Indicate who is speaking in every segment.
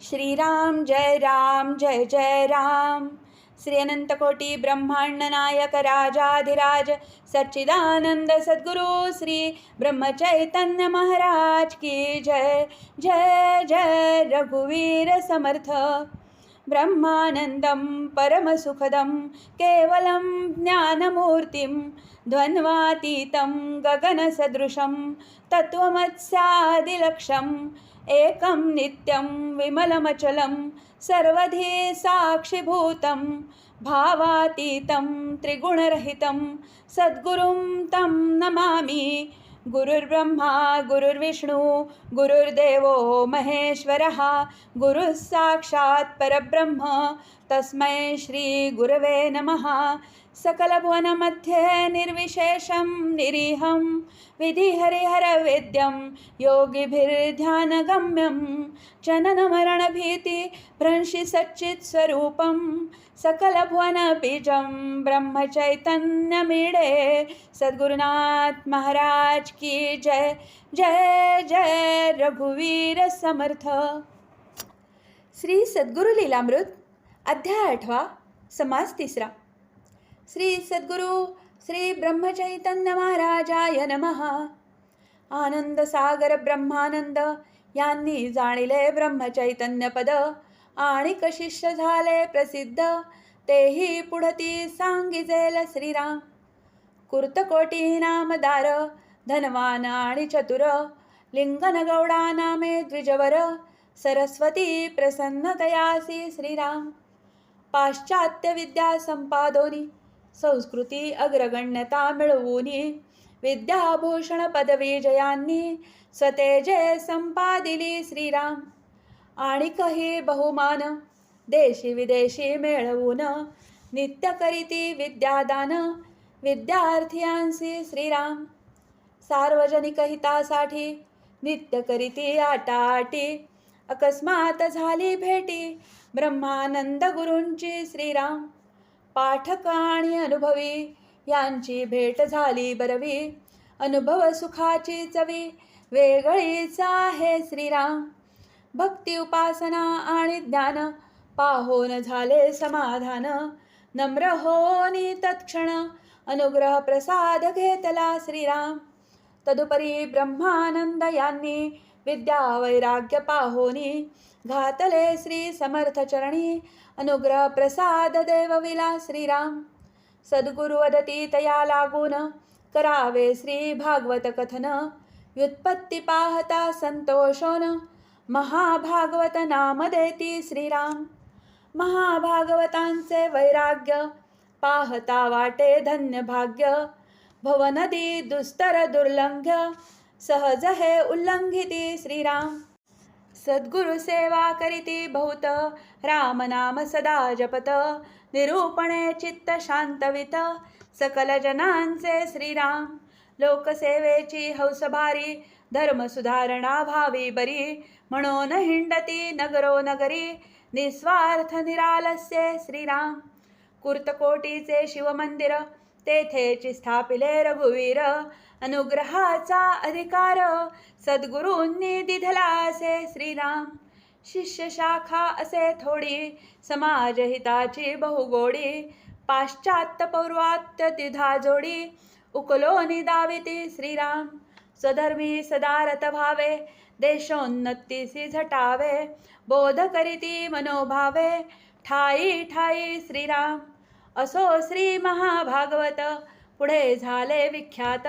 Speaker 1: श्रीराम जय जय राम। श्री अनंतकोटी ब्रह्मांड नायक राजाधिराज सच्चिदानंद सद्गुरु श्री ब्रह्मचैतन्य महाराज की जय। जय जय रघुवीर समर्थ। ब्रह्मानंदं परमसुखदं केवलं ज्ञानमूर्तिं द्वन्द्वातीतं गगनसदृशं तत्त्वमस्यादिलक्ष्यम् एकं नित्यं विमलमचलं सर्वधी साक्षिभूतं भावातीतं त्रिगुणरहितं सद्गुरुं तं नमामि। गुरुर्ब्रह्मा गुरुर्विष्णू गुरुर्देवो महेश्वरः गुरुः साक्षात् परब्रह्म तस्मै श्री गुरवे नमः। सकलभुवनमध्ये निर्विशेषं निरीहं विधिहरिहरवेद्यं योगिभिर्ध्यानगम्यं जननमरणभीति भ्रंशि सच्चित्स्वरूपं सकलभुवनबीजं ब्रह्मचैतन्यमीडे सद्गुरुनाथ महाराज की जय। जय जय रघुवीर समर्थ। श्री सद्गुरु लीलामृत अध्याय 8 समास 3। श्री सद्गुरु श्री ब्रह्मचैतन्य महाराजाय नमः। आनंद सागर ब्रह्मानंद यांनी जाणिले ब्रह्मचैतन्य पद आणिक शिष्य झाले प्रसिद्ध तेही पुढती सांगिजेल श्रीराम। कुर्तकोटी नामदार धनवान आणि चतुर लिंगन गौडा नामे द्विजवर सरस्वती प्रसन्नतयासी श्रीराम। पाश्चात्य विद्या संपादोनी संस्कृती अग्रगण्यता मिळवूनी विद्याभूषण पदवी जयांनी स्वतेजे संपादिली श्रीराम। आणि काही बहुमान देशी विदेशी मिळवून नित्य करीती विद्यादान विद्यार्थ्यांसी श्रीराम। सार्वजनिक हितासाठी नित्य करीती आटाआटी अकस्मात झाली भेटी ब्रह्मानंद गुरूंची श्रीराम। पाठक आणि अनुभवी यांची भेट झाली बरवी अनुभव सुखाची चवी वेगळीच आहे श्रीराम। भक्ती उपासना आणि ज्ञान पाहोन झाले समाधान नम्र होनी तत्क्षण अनुग्रह प्रसाद घेतला श्रीराम। तदुपरी ब्रह्मानंद यांनी विद्या वैराग्य पाहोनी घातले श्री समर्थ चरणी अनुग्रह प्रसाद देवविला श्रीराम। सद्गुरु वदती तया लागून करावे श्री भागवत कथन व्युत्पत्ती पाहता संतोषोन महाभागवत नाम देती श्रीराम। महाभागवतांचे वैराग्य पाहता वाटे धन्य भाग्य भवनदी दुस्तर दुर्लंघ्य सहज हे उल्लंघिती श्रीराम। सद्गुरु सेवा करीती बहुत राम नाम सदा जपत निरूपणे चित्त शांतवित सकल जनांचे श्रीराम। लोकसेवेची हौस भारी धर्म सुधारणा भावी बरी म्हणून हिंडती नगरो नगरी निस्वार्थ निरालस्य श्रीराम। कुर्तकोटीचे शिवमंदिर तेथेची स्थापिले रघुवीर अनुग्रहाचा अधिकार सद्गुरूंनी दिधला असे श्रीराम। शिष्य शाखा असे थोडी समाजहिताची बहुगोडी पाश्चात्य पौर्वात्य तिधा जोडी उकलोनी दाविती श्रीराम। स्वधर्मी सदारत भावे देशोन्नतीसी झटावे बोध करीती मनोभावे ठाई ठाई श्रीराम। असो श्री महाभागवत पुढे झाले विख्यात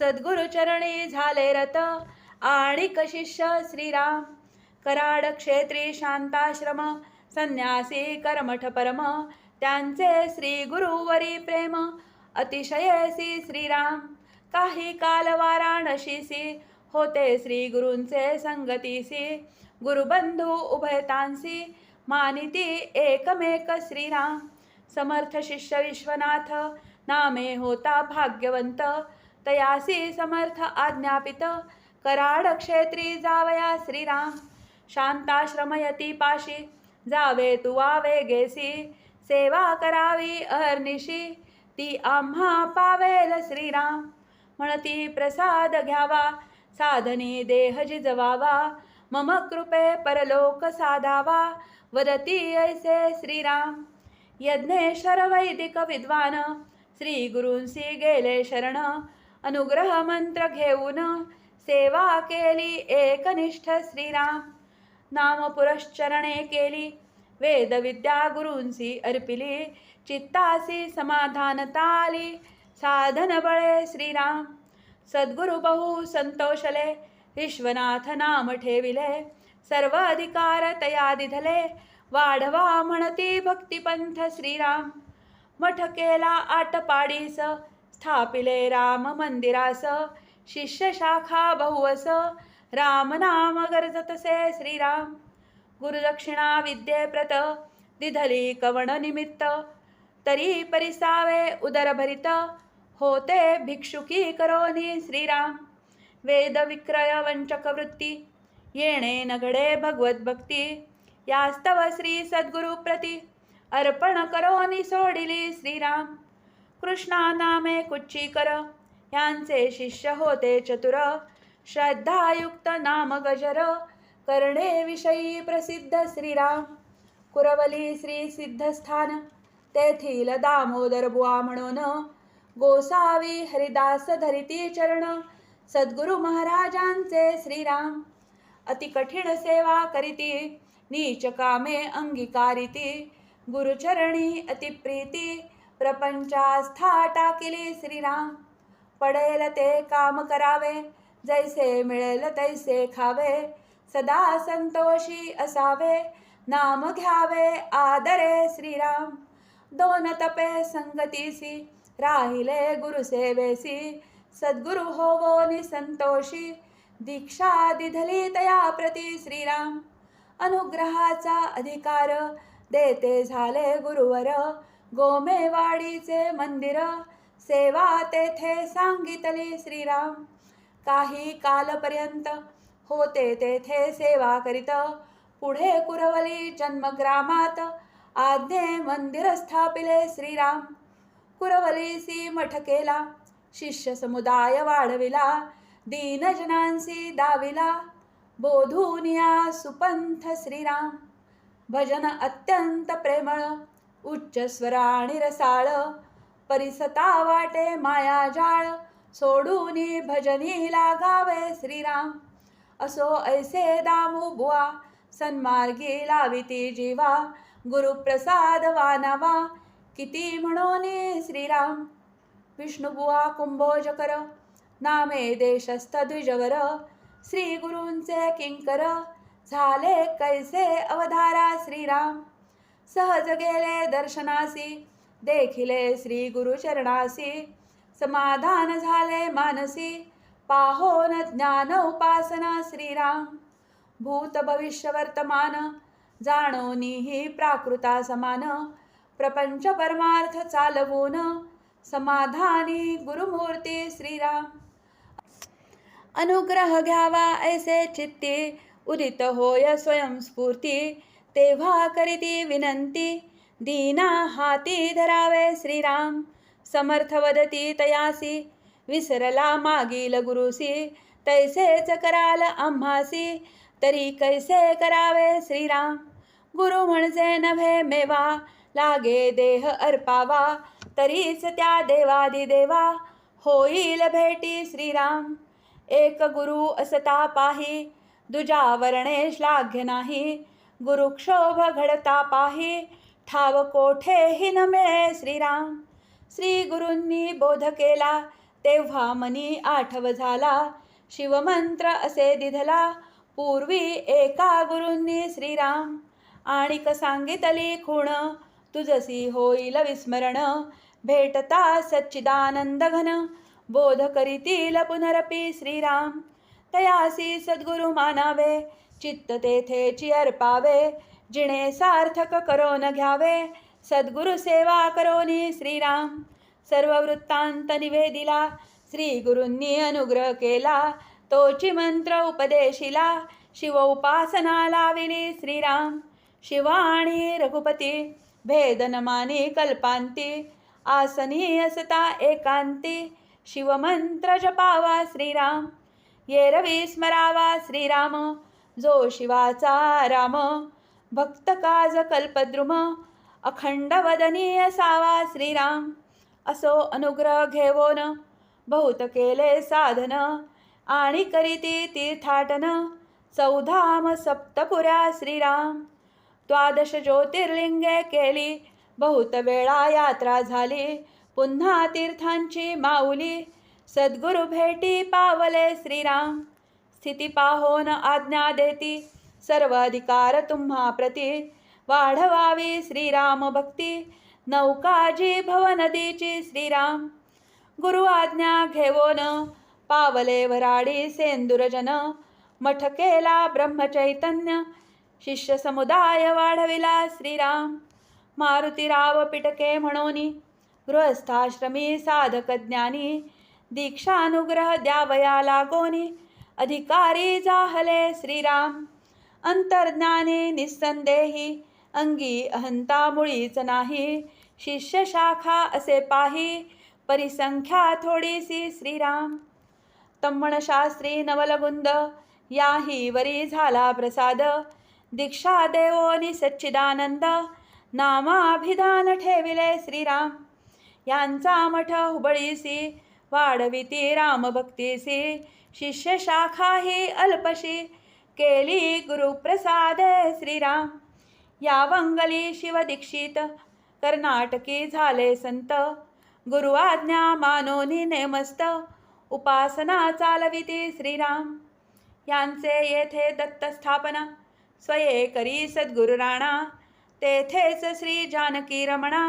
Speaker 1: सद्गुरु चरणी झाले रत आणिक शिष्य श्रीराम। कराड क्षेत्री शांताश्रम संन्यासी कर्मठ परम त्यांचे श्री गुरुवरी प्रेम अतिशयसी श्रीराम। काही काल वाराणसीसी होते श्री गुरूंचे संगतीसी गुरुबंधू उभयतांसी मानिती एकमेक श्रीराम। समर्थ शिष्य विश्वनाथ नामे होता भाग्यवंत तयासी समर्थ आज्ञापित कराड क्षेत्री जावया श्रीराम। शांताश्रमयती पाशी जावे तुवा वेगेसी सेवा करावी अहर्निशी ती आम्हा पावेल श्रीराम। म्हणती प्रसाद घ्यावा साधनी देह जिजवावा मम कृपे परलोक साधावा वदती ऐसे श्रीराम. यज्ञेश्वर वैदिक विद्वान श्री गुरूंसी गेले शरण. अनुग्रह मंत्र घेऊन सेवा केली एकनिष्ठ श्रीराम. नाम पुरश्चरणे केली वेद विद्या गुरूंसी अर्पिली. चित्तासी समाधानता आली साधन बळे श्रीराम. सद्गुरु बहु संतोषले विश्वनाथ नाम ठेविले. सर्व अधिकार तया दिधले वाढवा म्हणती भक्तिपंथ श्रीराम. मठ केला आटपाडीस स्थापिले राम मंदिरास. शिष्य शाखा बहुवस राम नाम गरजतसे श्रीराम. गुरुदक्षिणा विद्येप्रत दिधली कवण निमित्त. तरी परिसावे उदरभरित होते भिक्षुकी करोनी श्रीराम. वेद विक्रय वंचक वृत्ती येणे न घडे भगवत भक्ती. यास्तव श्री सद्गुरु प्रती अर्पण करोनी सोडिली श्रीराम. कृष्णा नामे कुच्चीकर यांचे शिष्य होते चतुर. श्रद्धायुक्त नाम गजर करणे विषयी प्रसिद्ध श्रीराम. कुरवली श्री सिद्धस्थान तेथील दामोदर बुवा म्हणून. गोसावी हरिदास धरिती चरण सद्गुरु महाराजांचे श्रीराम. अति कठीण सेवा करीती नीच कामे अंगीकारिती. गुरुचरणी अतिप्रीती प्रपंचास्था टाकिली श्रीराम. पडेल ते काम करावे जैसे मिळेल तैसे खावे. सदा संतोषी असावे नाम घ्यावे आदरे श्रीराम. दोन तपे संगतीसी राहिले गुरुसेवेसी. सद्गुरु होवोनी संतोषी दीक्षा दिधली तया प्रती श्रीराम. अनुग्रहाचा अधिकार देते झाले गुरुवर. गोमेवाडीचे मंदिर सेवा तेथे सांगितली श्रीराम. काही कालपर्यंत होते तेथे सेवा करीत. पुढे कुरवली जन्मग्रामात आज्ञे मंदिर स्थापिले श्रीराम. कुरवलीसी मठ केला शिष्य समुदाय वाढविला. दीनजनांसी दाविला बोधुनिया सुपंथ श्रीराम. भजन अत्यंत प्रेमळ उच्च स्वराणी रसाळ. परिसता वाटे मायाजाळ सोडूनी भजनी लागावे श्रीराम. असो ऐसे दामू बुवा सन्मार्गी लाविती जीवा. गुरुप्रसाद वानावा किती म्हणोनी श्रीराम. विष्णुबुवा कुंभोजकर नामे देशस्थ द्विजवर. श्री गुरूंचे किंकर झाले कैसे अवधारा श्रीराम. सहज गेले दर्शनासी देखिले श्री गुरुचरणासी. समाधान झाले मानसी पाहोन ज्ञान उपासना श्रीराम. भूत भविष्य वर्तमान जाणोनीही प्राकृता समान. प्रपंच परमार्थ चालवून समाधानी गुरुमूर्ती श्रीराम. अनुग्रह घ्यावा ऐसे चित्ती उदित होय स्वयंस्फूर्ती. तेव्हा करीती विनंती दीना हाती धरावे श्रीराम. समर्थ वदती तयासी विसरला मागील गुरुसी. तैसेच कराल आम्हासी तरी कैसे करावे श्रीराम. गुरु म्हणजे नव्हे मेवा लागे देह अर्पावा. तरीच त्या देवादिदेवा होईल भेटी श्रीराम. एक गुरु असता पाही दुजा वर्णे श्लाघ्य नाही. गुरुक्षोभ घडता पाही ठाव कोठेही न मिळे श्रीराम. श्री गुरूंनी बोध केला तेव्हा मनी आठव झाला. शिवमंत्र असे दिधला पूर्वी एका गुरूंनी श्रीराम. आणिक सांगितली खूण तुझसी होईल विस्मरण. भेटता सच्चिदानंद घन बोध करीतील पुनरपी श्रीराम. तयासी सद्गुरु मानावे चित्त तेथेची अर्पावे. जिणे सार्थक करोन घ्यावे सद्गुरु सेवा करोनी श्रीराम. सर्व वृत्तांत निवेदिला श्री गुरूंनी अनुग्रह केला. तोची मंत्र उपदेशिला शिव उपासना लाविली श्रीराम. शिवाणी रघुपती भेद न मानी कल्पांती. आसनी असता एकांती शिवमंत्र जपावा श्रीराम. येरवी स्मरावा श्रीराम जो शिवाचा राम भक्त काज कल्पद्रुम अखंड वदनी असावा श्रीराम. असो अनुग्रह घेवोन बहुत केले साधन आणि करीती तीर्थाटन 14 सप्तपुऱ्या श्रीराम. 12 ज्योतिर्लिंगे केली बहुत वेळा यात्रा झाली पुन्हा तीर्थांची माऊली सद्गुरु भेटी पावले श्रीराम. स्थिती पाहोन आज्ञा देती सर्व अधिकार तुम्हा प्रती वाढवावी श्रीराम भक्ती नौकाजी भव नदीची श्रीराम. गुरु आज्ञा घेवोन पावले वराडी सेंदुरजन मठ केला ब्रह्मचैतन्य शिष्य समुदाय वाढविला श्रीराम. मारुतीराव पिटके म्हणोनी गृहस्थाश्रमी साधक ज्ञानी दीक्षानुग्रह द्यावया लागोनी अधिकारी जाहले श्रीराम. अंतर्ज्ञानी निस्संदेही अंगी अहंता मुळीच नाही शिष्य शाखा असे पाही परिसंख्या थोडीसी श्रीराम. तम्मण शास्त्री नवलगुंद याही वरी झाला प्रसाद दीक्षा देवोनी सच्चिदानंद नामाभिधान ठेविले श्रीराम. यांचा मठ हुबळीसी वाढविती रामभक्तीसी शिष्य शाखा ही अल्पशी केली गुरुप्रसादे श्रीराम. या वंगली शिवदीक्षित कर्नाटकी झाले संत गुरु आज्ञा मानोनी नेमस्त उपासना चालविती श्रीराम. यांचे येथे दत्तस्थापना स्वये करी सद्गुरु राणा तेथेच श्री जानकी रमणा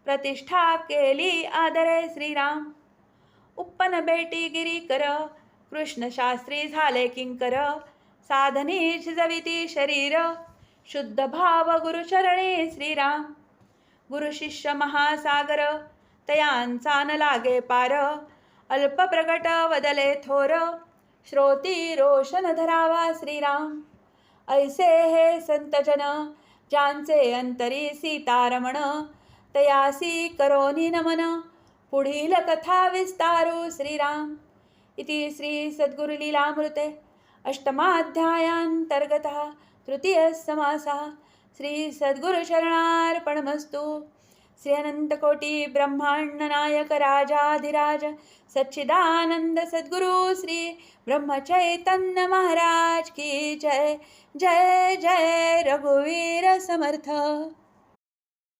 Speaker 1: प्रतिष्ठा केली आदरे श्रीराम. उत्पन्न बेटी गिरी कर कृष्ण शास्त्री झाले किंकर साधनी झिजविती शरीर शुद्ध भाव गुरुचरणी श्रीराम. गुरु शिष्य महासागर तयांचा न लागे पार अल्प प्रगट वदले थोर श्रोती रोशन धरावा श्रीराम. ऐसे हे संतजन ज्यांचे अंतरी सीतारमण तयासी करोनी नमन पुढील कथा विस्तारू श्रीराम. इति श्री सद्गुरुलीलामृते अष्टमाध्यायांतर्गतः तृतीय समासः. श्री सद्गुरुचरणार्पणमस्तु. श्री अनंतकोटी ब्रह्मांड नायक राजाधिराज सच्चिदानंद सद्गुरु श्री ब्रह्मचैतन्य महाराज की जय. जय जय रघुवीर समर्थ.